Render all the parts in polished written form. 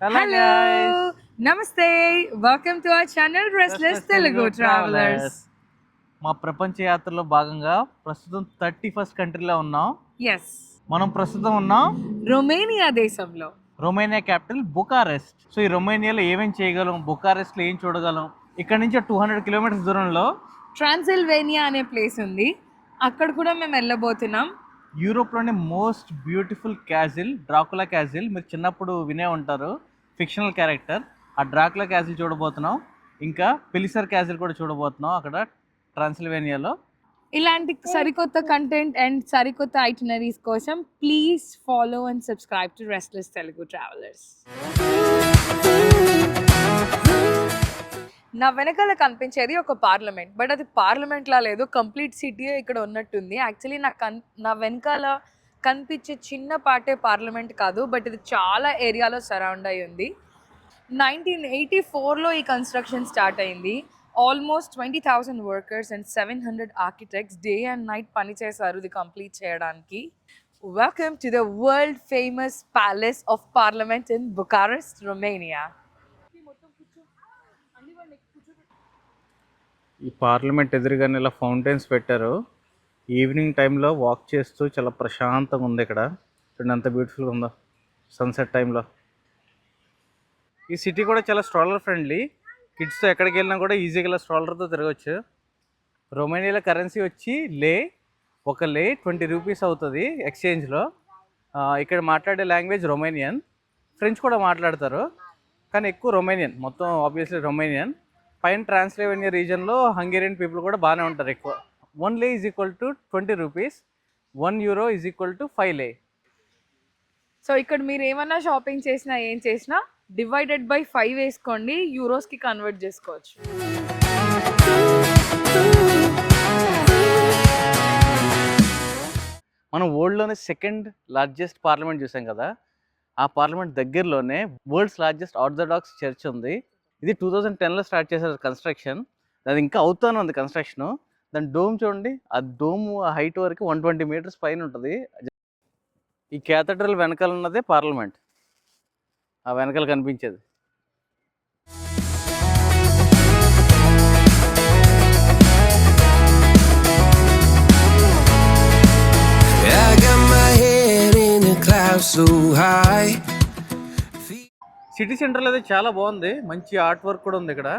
Hello guys. Namaste. Welcome to our channel Restless Telugu Travelers. మా ప్రపంచ యాత్రలో భాగంగా ప్రస్తుతం 31st కంట్రీలో ఉన్నాం. Yes. మనం ప్రస్తుతం ఉన్నాం రొమేనియా దేశంలో. Romania capital Bucharest. సో ఈ రొమేనియాలో ఏమేం చేయగలం, బుకారెస్ట్లో ఏం చూడగలం, ఇక్కడ నుంచి 200 కిలోమీటర్స్ దూరంలో ట్రాన్సిల్వేనియా అనే ప్లేస్ ఉంది. అక్కడ కూడా మేము వెళ్ళబోతున్నాం. యూరోప్లోని most beautiful castle Dracula castle. మీరు చిన్నప్పుడు వినే ఉంటారు, ఫిక్షనల్ క్యారెక్టర్. ఆ డ్రాకులా క్యాజిల్ చూడబోతున్నాం. ఇంకా పిలిసర్ క్యాజిల్ కూడా చూడబోతున్నాం అక్కడ ట్రాన్సిల్వేనియాలో. ఇలాంటి సరికొత్త కంటెంట్ అండ్ సరికొత్త ఐటినరీస్ కోసం please follow and subscribe to restless Telugu travellers. నా వెనకాల కనిపించేది ఒక పార్లమెంట్, బట్ అది పార్లమెంట్లా లేదు, కంప్లీట్ సిటీ ఇక్కడ ఉన్నట్టుంది. యాక్చువల్లీ నా వెనకాల కనిపించే చిన్న పార్టే పార్లమెంట్ కాదు, బట్ ఇది చాలా ఏరియాలో సరౌండ్ అయి ఉంది. 1984లో ఈ కన్స్ట్రక్షన్ స్టార్ట్ అయింది. Almost 20,000 workers and 700 architects day and night పనిచేశారు ఇది కంప్లీట్ చేయడానికి. Welcome to the world famous palace of parliament in Bucharest, Romania. ఈ పార్లమెంట్ ఎదురుగానే ఇలా ఫౌంటైన్స్ పెట్టారు. ఈవినింగ్ టైంలో వాక్ చేస్తూ చాలా ప్రశాంతంగా ఉంది ఇక్కడ. చూడండి ఎంత బ్యూటిఫుల్గా ఉందో సన్సెట్ టైంలో. ఈ సిటీ కూడా చాలా స్ట్రాలర్ ఫ్రెండ్లీ. కిడ్స్తో ఎక్కడికి వెళ్ళినా కూడా ఈజీగా ఇలా స్ట్రాలర్తో తిరగచ్చు. రొమేనియాలో కరెన్సీ వచ్చి ఒక లే 20 రూపీస్ అవుతుంది ఎక్స్చేంజ్లో. ఇక్కడ మాట్లాడే లాంగ్వేజ్ రొమేనియన్, ఫ్రెంచ్ కూడా మాట్లాడతారు, కానీ ఎక్కువ రొమేనియన్, మొత్తం ఆబ్వియస్లీ రొమేనియన్. పైన ట్రాన్స్లేవేనియా రీజన్లో హంగేరియన్ పీపుల్ కూడా బాగానే ఉంటారు ఎక్కువ. 1 లే is equal to 20 rupees, 1 euro is equal to 5 లే. సో ఇక్కడ మీరు ఏమన్నా షాపింగ్ చేసినా ఏం చేసినా డివైడెడ్ బై 5 వేసుకోండి, యూరోస్కి కన్వర్ట్ చేసుకోవచ్చు. మనం వరల్డ్లోనే సెకండ్ లార్జెస్ట్ పార్లమెంట్ చూసాం కదా, ఆ పార్లమెంట్ దగ్గరలోనే వరల్డ్స్ లార్జెస్ట్ ఆర్థోడాక్స్ చర్చ్ ఉంది. ఇది 2010లో స్టార్ట్ చేశారు కన్స్ట్రక్షన్. అది ఇంకా అవుతానే ఉంది కన్స్ట్రక్షను. దాని డోమ్ చూడండి, ఆ డోమ్ హైట్ వరకు 120 మీటర్స్ పైన ఉంటుంది. ఈ క్యాథడ్రల్ వెనకాల ఉన్నదే పార్లమెంట్, ఆ వెనకాల కనిపించేది. సిటీ సెంటర్లో అయితే చాలా బాగుంది, మంచి ఆర్ట్ వర్క్ కూడా ఉంది ఇక్కడ.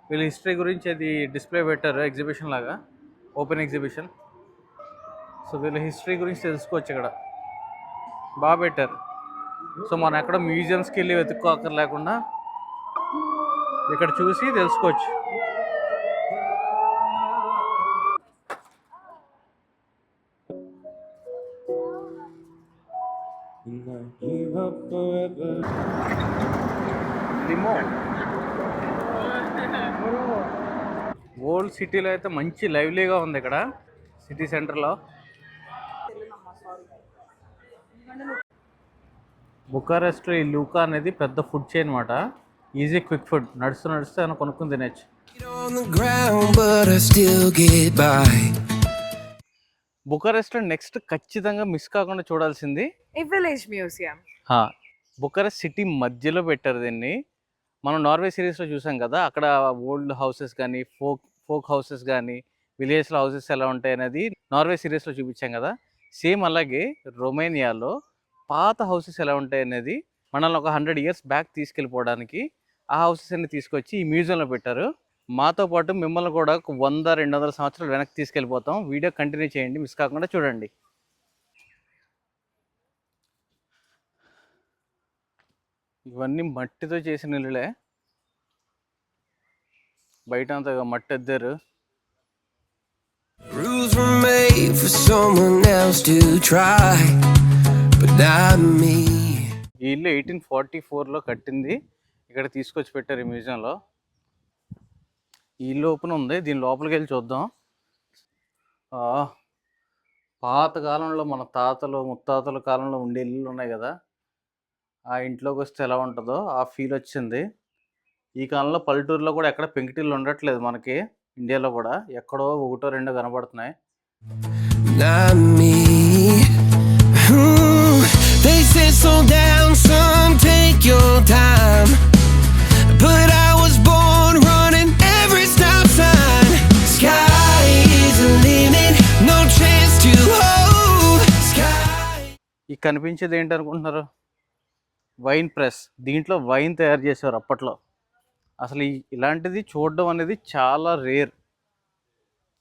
వీళ్ళు హిస్టరీ గురించి అది డిస్ప్లే పెట్టారు, ఎగ్జిబిషన్ లాగా, ఓపెన్ ఎగ్జిబిషన్. సో వీళ్ళ హిస్టరీ గురించి తెలుసుకోవచ్చు ఇక్కడ, బాగా పెట్టారు. సో మనం ఎక్కడ మ్యూజియంస్కి వెళ్ళి వెతుక్కోక్కర్ లేకుండా ఇక్కడ చూసి తెలుసుకోవచ్చు. ఓల్డ్ సిటీలో అయితే మంచి లైవ్లీగా ఉంది ఇక్కడ సిటీ సెంటర్లో. బుకారెస్ట్ ఈ లూకా అనేది పెద్ద ఫుడ్ చైన్ అనమాట. ఈజీ క్విక్ ఫుడ్, నడుస్తూ అని కొనుక్కుని తినచ్చు. బుకారెస్ట్ నెక్స్ట్ ఖచ్చితంగా మిస్ కాకుండా చూడాల్సింది విలేజ్ మ్యూజియం. బుకారెస్ట్ సిటీ మధ్యలో పెట్టారు దీన్ని. మనం నార్వే సిరీస్లో చూసాం కదా, అక్కడ ఓల్డ్ హౌసెస్ కానీ ఫోక్ హౌసెస్ కానీ విలేజ్లో హౌసెస్ ఎలా ఉంటాయి అనేది నార్వే సిరీస్లో చూపించాం కదా. సేమ్ అలాగే రొమేనియాలో పాత హౌసెస్ ఎలా ఉంటాయి అనేది మనల్ని ఒక 100 ఇయర్స్ బ్యాక్ తీసుకెళ్ళిపోవడానికి ఆ హౌసెస్ అన్ని తీసుకొచ్చి ఈ మ్యూజియంలో పెట్టారు. మాతో పాటు మిమ్మల్ని కూడా 100-200 సంవత్సరాలు వెనక్కి తీసుకెళ్ళిపోతాం. వీడియో కంటిన్యూ చేయండి, మిస్ కాకుండా చూడండి. ఇవన్నీ మట్టితో చేసిన ఇల్లులే, బయట అంతా మట్టి అద్దారు. ఈ ఇల్లు 1844లో కట్టింది, ఇక్కడ తీసుకొచ్చి పెట్టారు ఈ మ్యూజియంలో. ఈ ఇల్లు ఓపెన్ ఉంది, దీని లోపలికి వెళ్ళి చూద్దాం. పాత కాలంలో మన తాతలు ముత్తాతల కాలంలో ఉండే ఇల్లులు ఉన్నాయి కదా, ఆ ఇంట్లోకి వస్తే ఎలా ఉంటుందో ఆ ఫీల్ వచ్చింది. ఈ కాలంలో పల్లెటూరులో కూడా ఎక్కడ పెంకుటిల్లు ఉండట్లేదు మనకి, ఇండియాలో కూడా ఎక్కడో 1-2 కనబడుతున్నాయి. They say slow down, son, take your time. But I was born running every stop sign. Sky is the limit, no chance to hold. Sky. ఈ కనిపించేది ఏంటి అనుకుంటున్నారు? Wine press. దీంట్లో వైన్ తయారు చేసేవారు అప్పట్లో. అసలు ఇలాంటిది చూడడం అనేది చాలా రేర్.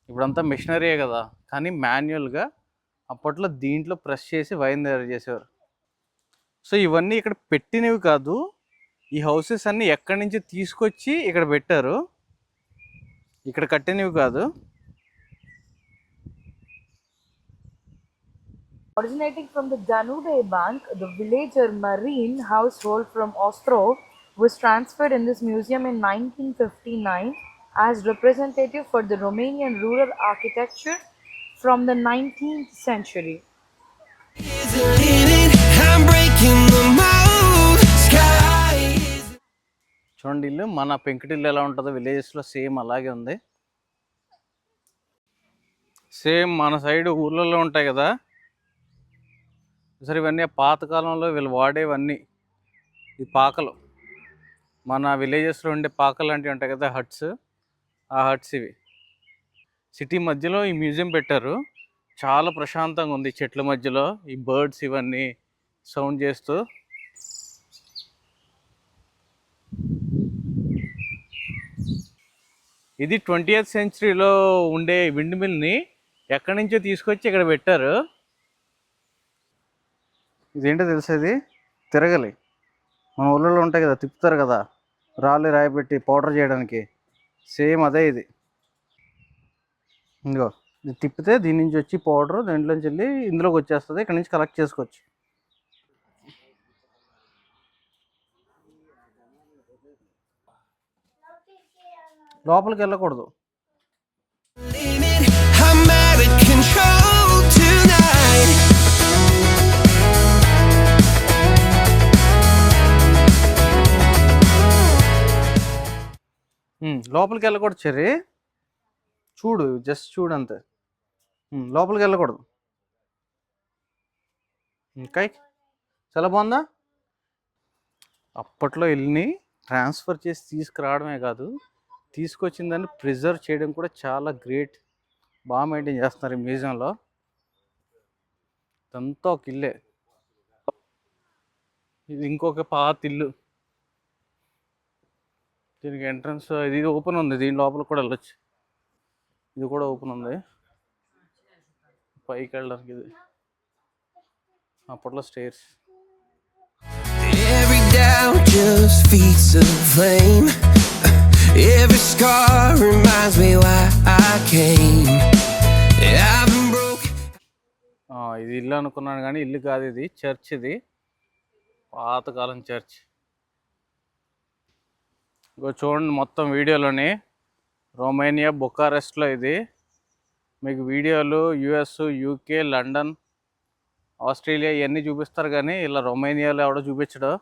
ఇప్పుడంతా మిషనరీయే కదా, కానీ మాన్యువల్గా అప్పట్లో దీంట్లో ప్రెస్ చేసి వైన్ తయారు చేసేవారు. సో ఇవన్నీ ఇక్కడ పెట్టినవి కాదు, ఈ హౌసెస్ అన్నీ ఎక్కడి నుంచి తీసుకొచ్చి ఇక్కడ పెట్టారు, ఇక్కడ కట్టినవి కాదు. Originating from the Danube Bank, the villager marine household from Ostrov was transferred in this museum in 1959 as representative for the Romanian rural architecture from the 19th century. Is the limit, I'm breaking the mold. Sky is. చూడండి, ఇల్లు మన పెంకుటిల్లు ఎలా ఉంటుందో విలేజెస్లో same అలాగే ఉంది. Same మన సైడ్ ఊర్లలో ఉంటాయి కదా, సరే ఇవన్నీ పాతకాలంలో వీళ్ళు వాడేవన్నీ. ఈ పాకలు మన విలేజెస్లో ఉండే పాకలు లాంటివి ఉంటాయి కదా, హట్స్, ఆ హట్స్ ఇవి. సిటీ మధ్యలో ఈ మ్యూజియం పెట్టారు, చాలా ప్రశాంతంగా ఉంది. చెట్ల మధ్యలో ఈ బర్డ్స్ ఇవన్నీ సౌండ్ చేస్తూ. ఇది 20th సెంచరీలో ఉండే విండ్ మిల్ని ఎక్కడి నుంచో తీసుకొచ్చి ఇక్కడ పెట్టారు. ఇదేంటో తెలిసేది తిరగలి. మన ఊళ్ళలో ఉంటాయి కదా, తిప్పుతారు కదా రాళ్ళు రాయి పెట్టి పౌడర్ చేయడానికి, సేమ్ అదే ఇది. ఇంకో ఇది తిప్పితే దీని నుంచి వచ్చి పౌడర్ దీంట్లోంచి వెళ్ళి ఇందులోకి వచ్చేస్తుంది, ఇక్కడ నుంచి కలెక్ట్ చేసుకోవచ్చు. లోపలికి వెళ్ళకూడదు. Limit, I'm out of control tonight. లోపలికి వెళ్ళకూడదు చెర్రీ, చూడు, జస్ట్ చూడు అంతే. లోపలికి వెళ్ళకూడదు. ఇంకా చాలా బాగుందా. అప్పట్లో ఇల్లుని ట్రాన్స్ఫర్ చేసి తీసుకురావడమే కాదు, తీసుకొచ్చిన దాన్ని ప్రిజర్వ్ చేయడం కూడా చాలా గ్రేట్. బాగా మెయింటైన్ చేస్తున్నారు ఈ మ్యూజియంలో. ఇదంతా ఒక ఇల్లే. ఇది ఇంకొక పాత ఇల్లు. దీనికి ఎంట్రన్స్ ఇది ఓపెన్ ఉంది, దీని లోపల కూడా వెళ్ళొచ్చు. ఇది కూడా ఓపెన్ ఉంది, పైకి వెళ్ళడానికి. ఇది అప్పట్లో stairs. Every doubt just feeds the flame. Every scar reminds me why I came. I've been broke. ఇది ఇల్లు అనుకున్నాను కానీ ఇల్లు కాదు, ఇది చర్చ్. ఇది పాతకాలం చర్చ్. ఇంకో చూడండి, మొత్తం వీడియోలోని రొమేనియా బుకారెస్ట్లో ఇది. మీకు వీడియోలు యుఎస్, యూకే, లండన్, ఆస్ట్రేలియా ఇవన్నీ చూపిస్తారు కానీ ఇలా రొమేనియాలో ఎవడో చూపించడు.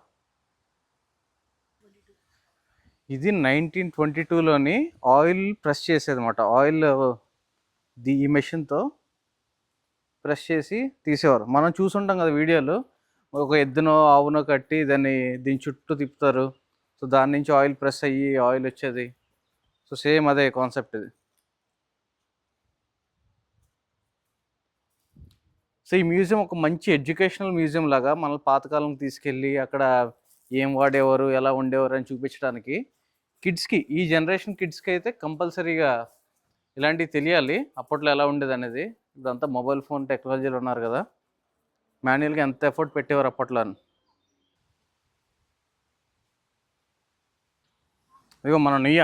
ఇది 1922లోని ఆయిల్ ప్రెస్ చేసేది అనమాట. ఆయిల్ ఈ మెషిన్తో ప్రెస్ చేసి తీసేవారు. మనం చూసుంటాం కదా వీడియోలు, ఒక ఎద్దునో ఆవునో కట్టి దీని చుట్టూ తిప్పుతారు. సో దాని నుంచి ఆయిల్ ప్రెస్ అయ్యి ఆయిల్ వచ్చేది. సో సేమ్ అదే కాన్సెప్ట్ ఇది. సో ఈ మ్యూజియం ఒక మంచి ఎడ్యుకేషనల్ మ్యూజియం లాగా మనల్ని పాతకాలం తీసుకెళ్ళి అక్కడ ఏం వాడేవారు, ఎలా ఉండేవారు అని చూపించడానికి. కిడ్స్కి, ఈ జనరేషన్ కిడ్స్కి అయితే కంపల్సరీగా ఇలాంటివి తెలియాలి, అప్పట్లో ఎలా ఉండేది అనేది. ఇదంతా మొబైల్ ఫోన్ టెక్నాలజీలో ఉన్నారు కదా, మాన్యువల్గా ఎంత ఎఫర్ట్ పెట్టేవారు అప్పట్లో అని. ఇదిగో మన నుయ్య,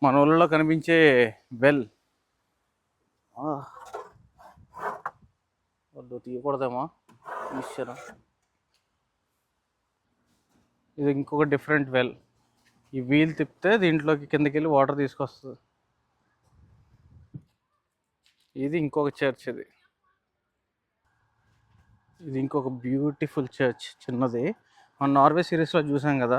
మన ఊళ్ళలో కనిపించే వెల్. వద్దు, తీయకూడదేమో, తీసారా. ఇది ఇంకొక డిఫరెంట్ వెల్. ఈ వీల్ తిప్పితే దీంట్లోకి కిందకి వెళ్ళి వాటర్ తీసుకొస్తుంది. ఇది ఇంకొక చర్చ్. ఇది ఇంకొక బ్యూటిఫుల్ చర్చ్, చిన్నది. మన నార్వే సిరీస్లో చూసాం కదా,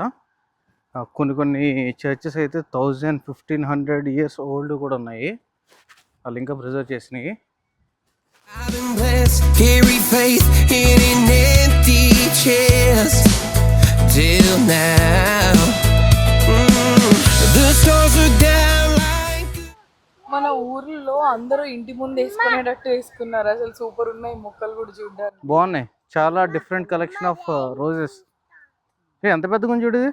కొన్ని చర్చెస్ అయితే 1000-1500 ఇయర్స్ ఓల్డ్ కూడా ఉన్నాయి, వాళ్ళు ఇంకా ప్రిజర్వ్ చేసినాయి. I've been blessed, carry faith in an empty chest till now. The stars are down like. మన ఊర్లో అందరూ ఇంటి ముందు వేసుకునేటట్టు వేసుకున్నారు. అసలు సూపర్ ఉన్నాయి మొక్కలు కూడా చూడ్డానికి. బాగున్నాయి, చాలా డిఫరెంట్ కలెక్షన్ ఆఫ్ రోజెస్. ఎంత పెద్దగా ఉంది చూడు ఇది.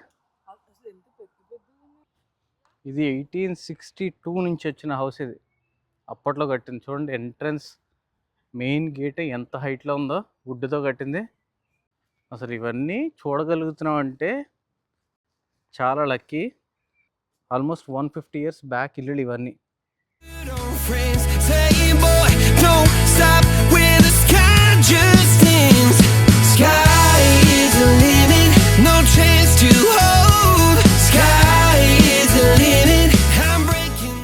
ఇది 1862 నుంచి వచ్చిన హౌస్. ఇది అప్పట్లో కట్టింది. చూడండి ఎంట్రన్స్ మెయిన్ గేట్ ఎంత హైట్లో ఉందో, వుడ్తో కట్టింది. అసలు ఇవన్నీ చూడగలుగుతున్నాం అంటే చాలా లక్కీ. ఆల్మోస్ట్ 150 years బ్యాక్ ఇల్లులు ఇవన్నీ. Friends saying, boy, don't stop when the sky just ends. Sky is the limit, no chance to hold. Sky is the limit, I'm breaking.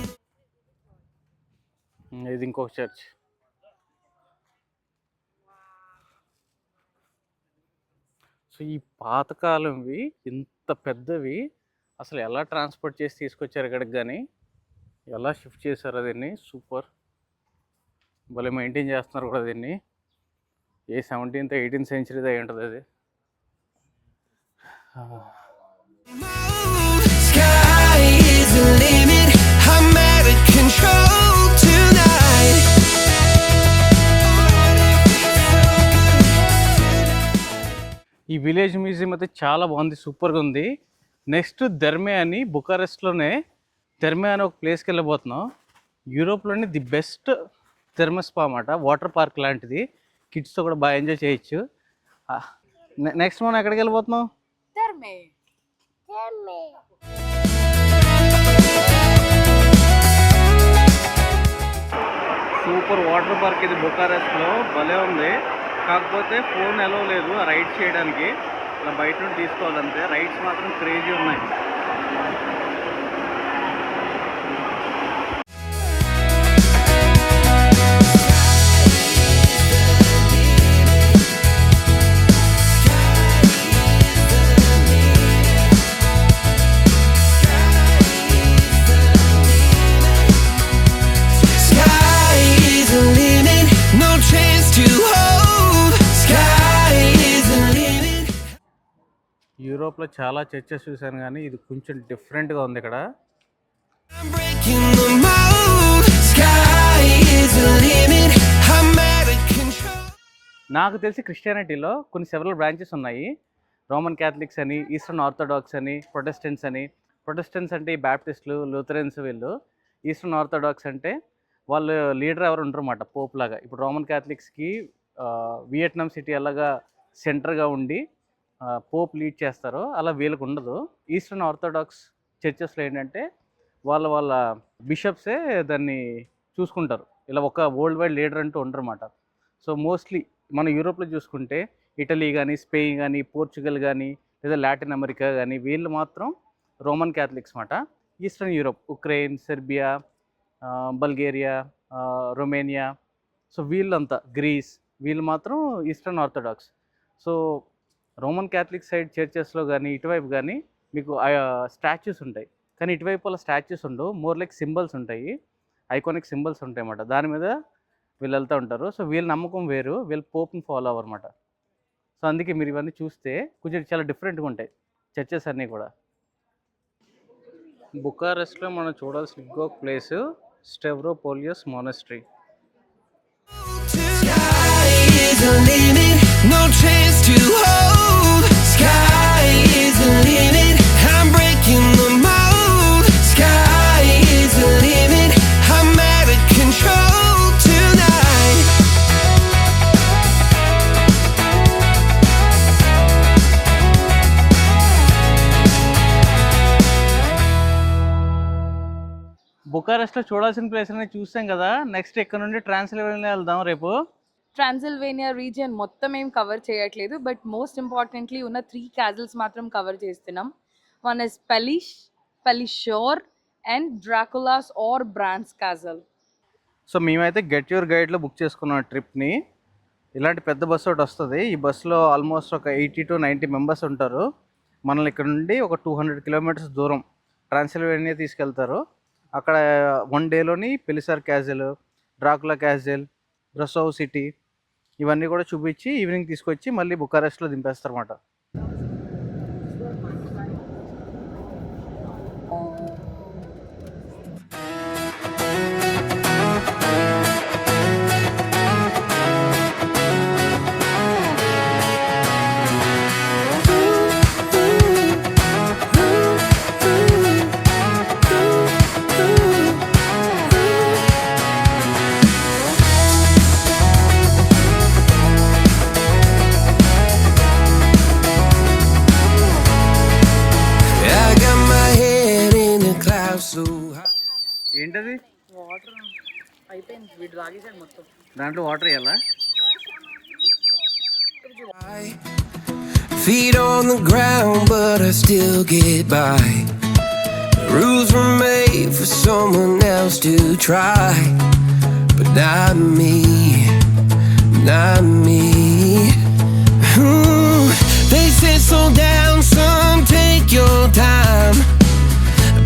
ఇది ఇంకొక చర్చ్. సో ఈ పాతకాలంవి ఇంత పెద్దవి అసలు ఎలా ట్రాన్స్పోర్ట్ చేసి తీసుకొచ్చారు ఇక్కడికి, కానీ ఎలా షిఫ్ట్ చేశారు దీన్ని. సూపర్, భలే మెయింటైన్ చేస్తున్నారు కూడా దీన్ని. ఏ 17th 18th century అయి ఉంటుంది అది. Sky is the limit, I'm out of control tonight. ఈ విలేజ్ మ్యూజియం అయితే చాలా బాగుంది, సూపర్గా ఉంది. నెక్స్ట్ ధర్మే అని, బుకారెస్ట్లోనే ధర్మే అని ఒక ప్లేస్కి వెళ్ళబోతున్నాం. యూరోప్లోని ది బెస్ట్ థెర్మల్ స్పా అన్నమాట. వాటర్ పార్క్ లాంటిది, కిడ్స్తో కూడా బాగా ఎంజాయ్ చేయొచ్చు. నెక్స్ట్ మనం ఎక్కడికి వెళ్ళిపోతున్నాం? సూపర్ వాటర్ పార్క్ ఇది బుకారెస్ట్లో, భలే ఉంది. కాకపోతే ఫోన్ అలో లేదు ఆ రైడ్ చేయడానికి, అలా బయట నుండి తీసుకోవాలంతే. రైడ్స్ మాత్రం క్రేజీ ఉన్నాయి. Sky is the limit, no chance to hold. Sky is the limit. యూరోప్లో చాలా చర్చెస్ చూశాను, కానీ ఇది కొంచెం డిఫరెంట్గా ఉంది ఇక్కడ. I'm breaking the mold. Sky is the limit, I'm out of control. నాకు తెలిసి క్రిస్టియానిటీలో కొన్ని సెవెరల్ బ్రాంచెస్ ఉన్నాయి. రోమన్ క్యాథలిక్స్ అని, ఈస్టర్న్ ఆర్థోడాక్స్ అని, ప్రొటెస్టెంట్స్ అని. ప్రొటెస్టెంట్స్ అంటే ఈ బ్యాప్టిస్టులు, లూథరన్స్ వీళ్ళు. ఈస్టర్న్ ఆర్థోడాక్స్ అంటే వాళ్ళు లీడర్ ఎవరు ఉంటారు అన్నమాట, పోప్ లాగా. ఇప్పుడు రోమన్ క్యాథలిక్స్కి వియట్నాం సిటీ అలాగా సెంటర్గా ఉండి పోప్ లీడ్ చేస్తారో, అలా వీళ్ళకు ఉండదు. ఈస్టర్న్ ఆర్థోడాక్స్ చర్చెస్లో ఏంటంటే వాళ్ళ బిషప్సే దాన్ని చూసుకుంటారు. ఇలా ఒక వరల్డ్ వైడ్ లీడర్ అంటూ ఉండరు అన్నమాట. సో మోస్ట్లీ మన యూరోప్లో చూసుకుంటే ఇటలీ కానీ, స్పెయిన్ కానీ, పోర్చుగల్ కానీ, లేదా లాటిన్ అమెరికా కానీ, వీళ్ళు మాత్రం రోమన్ క్యాథలిక్స్ అన్నమాట. Eastern Europe, Ukraine, Serbia, Bulgaria, Romania, so వీళ్ళంతా, గ్రీస్, వీళ్ళు మాత్రం Eastern Orthodox. So Roman Catholic side చర్చెస్లో కానీ ఇటువైపు కానీ మీకు స్టాచ్యూస్ ఉంటాయి, కానీ ఇటువైపు అలా స్టాచ్యూస్ ఉండవు. మోర్ లైక్ సింబల్స్ ఉంటాయి, ఐకానిక్ సింబల్స్ ఉంటాయి అన్నమాట. దాని మీద వీళ్ళు వెళ్తూ ఉంటారు. సో వీళ్ళ నమ్మకం వేరు, వీళ్ళు పోప్ని ఫాలో అవ్వరు అన్నమాట. సో అందుకే మీరు ఇవన్నీ చూస్తే కొంచెం చాలా డిఫరెంట్గా ఉంటాయి చర్చెస్ అన్నీ కూడా. బుకారెస్ట్లో మనం చూడాల్సిన ఇంకొక place స్టెవ్రోపోలియస్ monastery. Sky is the limit, no chance to hold. Sky is the limit, I'm breaking the mold. Sky is the limit, I'm out of control tonight. బుకారెస్ట్లో చూడాల్సిన ప్లేస్ అనేది చూసాం కదా. నెక్స్ట్ ఇక్కడ నుండి ట్రాన్సిల్వేనియా వెళ్దాం రేపు. ట్రాన్సిల్వేనియా రీజియన్ మొత్తం ఏం కవర్ చేయట్లేదు, బట్ మోస్ట్ ఇంపార్టెంట్లీ ఉన్న 3 క్యాజల్స్ మాత్రం కవర్ చేస్తున్నాం. One is Pelisor and Dracula's are Bran's castle. So మేమైతే గెట్ యువర్ గైడ్లో బుక్ చేసుకున్నాం ట్రిప్ని. ఇలాంటి పెద్ద బస్సు ఒకటి వస్తుంది. ఈ బస్సులో ఆల్మోస్ట్ ఒక 80 to 90 మెంబర్స్ ఉంటారు. మనల్ని ఇక్కడ నుండి ఒక 200 kilometers దూరం ట్రాన్సిల్వేనియా తీసుకెళ్తారు. అక్కడ 1 dayలోని పెలిసార్ క్యాజల్, డ్రాకులా క్యాజల్, బ్రసోవ్ సిటీ ఇవన్నీ కూడా చూపించి ఈవినింగ్ తీసుకొచ్చి మళ్ళీ బుకారెస్ట్లో దింపేస్తారన్నమాట. I got my head in the clouds so high. ఏంటది? వాటర్ అయిపోయింది, వీడు తాగేసాడు మొత్తం. దాంట్లో వాటర్ వేయాలా? Feet on the ground, but I still get by. Rules were made for someone else to try, but not me, not me. They say slow down, son, take your time,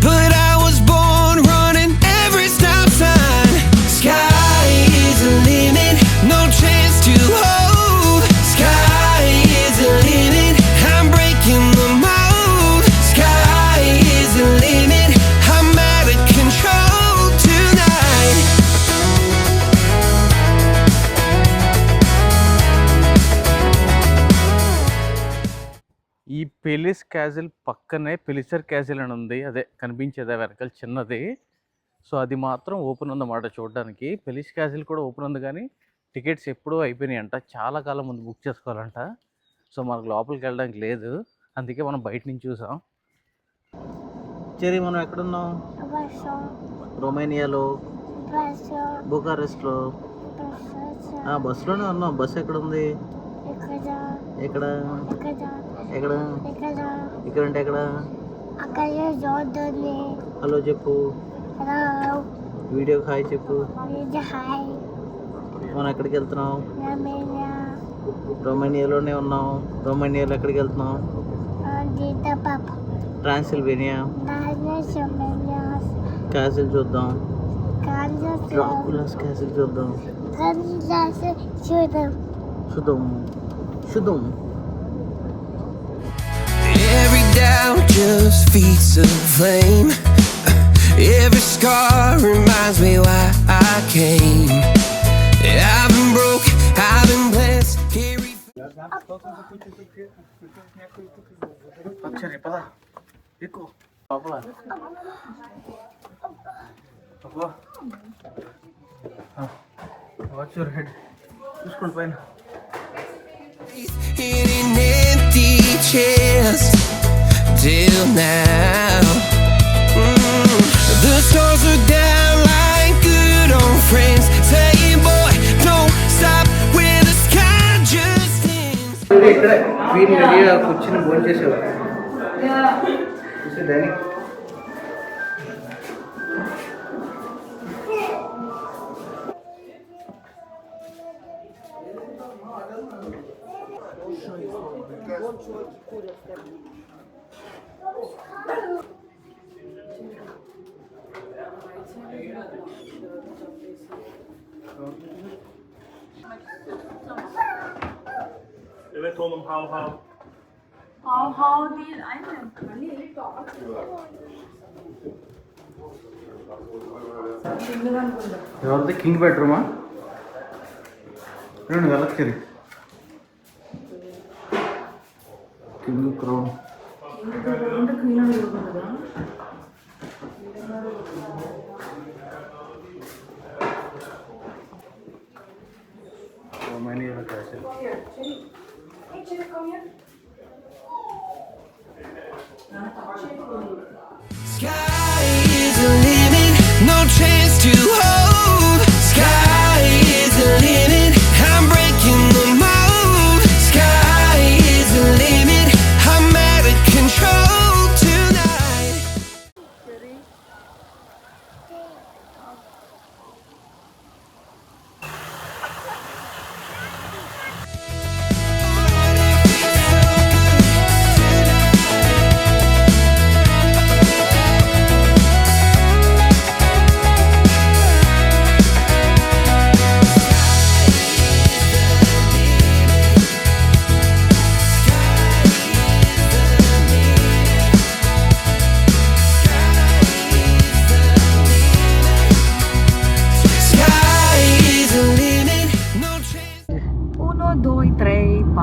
but I was born running every stop sign. Sky is the limit, no chance to hold. Sky is the limit, I'm breaking the mold. Sky is the limit, I'm out of control tonight. ఈ పెలిస్ castle పక్కనే పెలిసర్ castle అని ఉంది, అదే కనిపించేదే వెనకాల చిన్నది. So అది మాత్రం open ఉందన్నమాట చూడడానికి. పెలిస్ క్యాజిల్ కూడా ఓపెన్ ఉంది కానీ టికెట్స్ ఎప్పుడూ అయిపోయినాయి అంట, చాలా కాలం ముందు బుక్ చేసుకోవాలంట. సో మనకు లోపలికి వెళ్ళడానికి లేదు, అందుకే మనం బయట నుంచి చూసాం. చెరీ, మనం ఎక్కడున్నాం? రొమేనియాలో, బుకారెస్ట్లో. బస్సులోనే ఉన్నాం. బస్సు ఎక్కడ ఉంది? ఎక్కడ ఎక్కడ ఇక్కడ అంటే ఎక్కడ? హలో చెప్పు, వీడియోకి హాయ్ చెప్పు. మనం ఎక్కడికి వెళ్తున్నాం? రొమేనియాలోనే ఉన్నాం. రొమేనియాలో ఎక్కడికి వెళ్తున్నాం? ట్రాన్సిల్వేనియా. క్యాసిల్ చూద్దాం, డ్రాకులాస్ క్యాసిల్ చూద్దాం. చూద్దాం చూద్దాం. Every doubt just feeds the flame. Every scar reminds me why I came. I've been broke, I've been blessed. అక్షరే పద ఎక్కువ లోపల. వాచ్ యువర్ హెడ్, చూసుకోండి పైన. In an empty chest till now. The stars are down like good old friends, saying boy don't stop when the sky just ends. ఇక్కడ వీడిని రెడీగా కూర్చుని భోజనం చేసేవారు. Danny Evet oğlum hav hav. Hav değil, aynen. ఎవరిది? King బెడ్రూమా? రెండు వెళ్ళచ్చు. King crown. Romania castle. Sky is the limit, no chance to hold. Sky is the limit, I'm breaking the mold. Sky is the limit, I'm out of control tonight.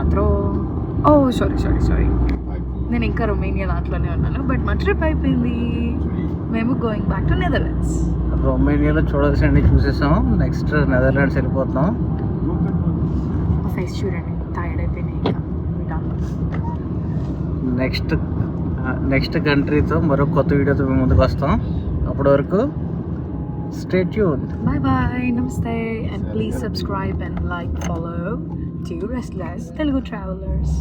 మాత్రం ఓ sorry నేను ఇంకా Romania దాంట్లోనే ఉన్నాను. But మా trip అయిపోయింది. మేము going back to Netherlands. రొమేనియాలో చూడాల్సినవి చూసేసాం. నెక్స్ట్ నెదర్లాండ్స్ వెళ్ళిపోతున్నాం. ఫేస్ చూడండి, టైర్డ్ అయిపోయినాయి. ఇంకా నెక్స్ట్ కంట్రీతో మరో కొత్త వీడియోతో మేము ముందుకు వస్తాం. అప్పటి వరకు stay tuned. Bye, namaste, and please subscribe and like, follow to Restless Telugu Travelers.